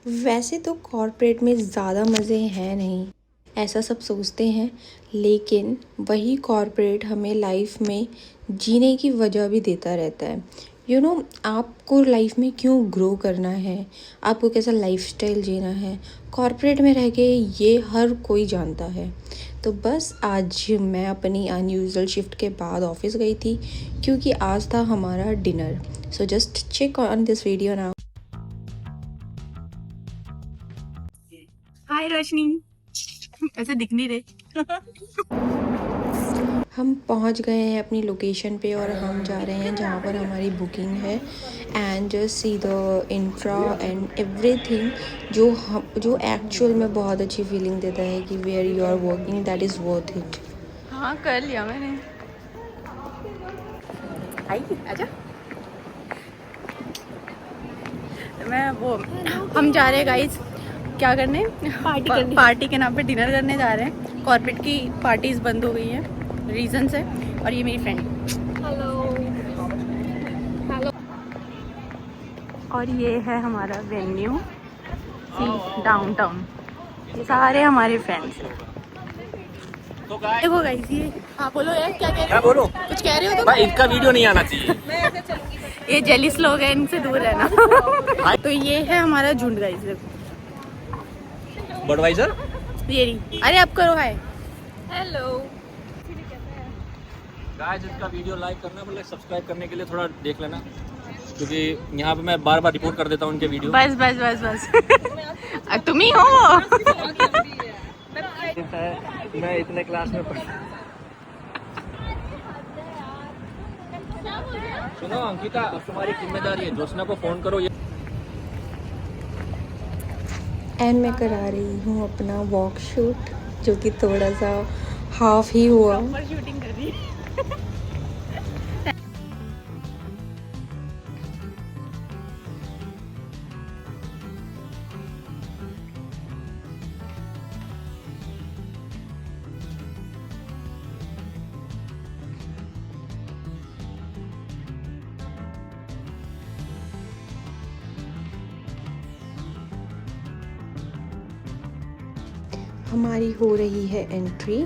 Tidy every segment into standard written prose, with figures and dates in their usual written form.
वैसे तो कॉर्पोरेट में ज़्यादा मज़े हैं नहीं, ऐसा सब सोचते हैं, लेकिन वही कॉर्पोरेट हमें लाइफ में जीने की वजह भी देता रहता है। आपको लाइफ में क्यों ग्रो करना है, आपको कैसा लाइफस्टाइल जीना है, कॉर्पोरेट में रह के ये हर कोई जानता है। तो बस आज मैं अपनी अनयूजुअल शिफ्ट के बाद ऑफिस गई थी क्योंकि आज था हमारा dinner. So just check on this video now. Hi Roshni, ऐसे दिख नहीं रहे। हम पहुंच गए हैं अपनी लोकेशन पे और हम जा रहे हैं जहाँ पर हमारी बुकिंग है। And just see the infra and everything जो एक्चुअल में बहुत अच्छी फीलिंग देता है कि where you are working that is worth it. हाँ कर लिया मैंने। आई आजा। मैं वो हम जा रहे हैं गाइस, क्या करने? पार्टी के नाम पे डिनर करने जा रहे हैं। कॉर्पोरेट की पार्टीज बंद हो गई हैं रीजन से। और ये मेरी फ्रेंड। हेलो। और ये है हमारा वेन्यू, डाउनटाउन। ये सारे हमारे फ्रेंड्स हैं। देखो गाइस, ये हाँ बोलो यार, क्या कह रहे हो? बोलो, कुछ कह रहे हो तुम? भाई इनका वीडियो नहीं आना चाहिए। ये जेलिस लोग हैं, इनसे दूर रहना। तो ये है हमारा झुंड गाइस, देखो। बडवाइजर ये रही। अरे आप करो हाय। हेलो गाइस, इसका वीडियो लाइक करना, मतलब सब्सक्राइब करने के लिए थोड़ा देख लेना, क्योंकि यहाँ पे मैं बार बार रिपोर्ट कर देता हूँ उनके वीडियो। बस बस बस बस। तुम ही हो। मैं इतने क्लास में सुनो अंकिता, अब तुम्हारी जिम्मेदारी है, ज्योत्सना को फोन करो। एंड मैं करा रही हूँ अपना वॉक शूट, जो कि थोड़ा सा हाफ ही हुआ। शूटिंग कर रही है। हमारी हो रही है एंट्री।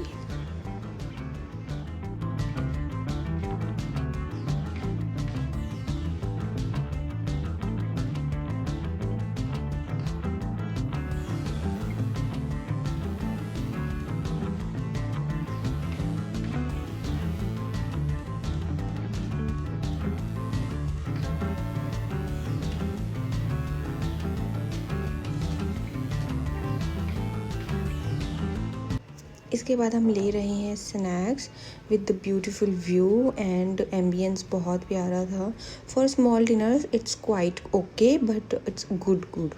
इसके बाद हम ले रहे हैं snacks with the beautiful view and ambience बहुत प्यारा था। For small dinner it's quite okay but it's good.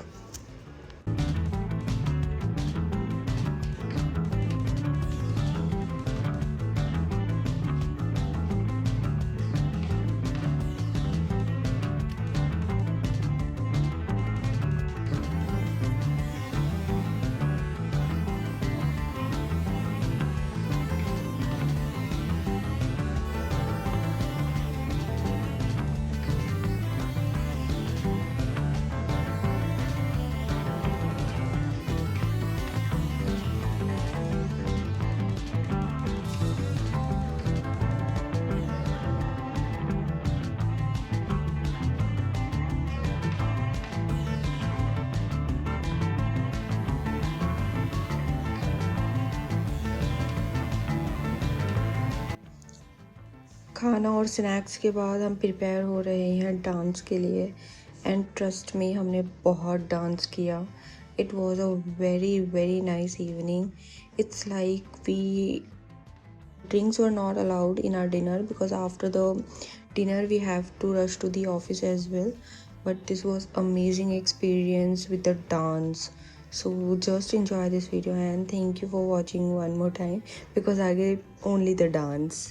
खाना और स्नैक्स के बाद हम प्रिपेयर हो रहे हैं डांस के लिए। एंड ट्रस्ट में हमने बहुत डांस किया। It was a very nice evening. It's like we drinks were not allowed in our dinner because after the dinner we have to rush to the office as well, but this was amazing experience with the dance. So just enjoy this video and thank you for watching one more time because I gave only the dance.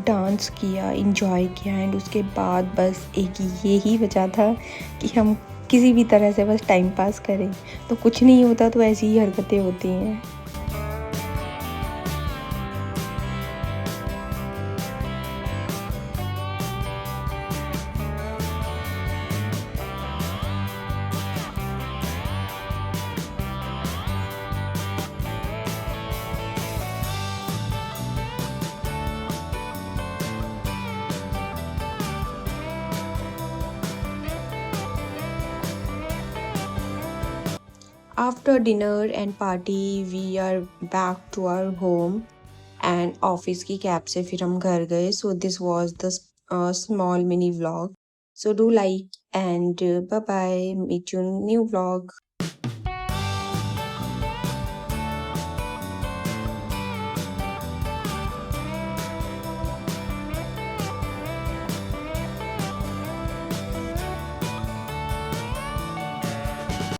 Dance किया, enjoy किया and उसके बाद बस एक यही बचा था कि हम किसी भी तरह से बस टाइम पास करें। तो कुछ नहीं होता तो ऐसी ही हरकतें होती हैं। After dinner and party, we are back to our home and office की कैब से फिर हम घर गए. So this was the small mini vlog. So do like and bye bye. Meet you in new vlog.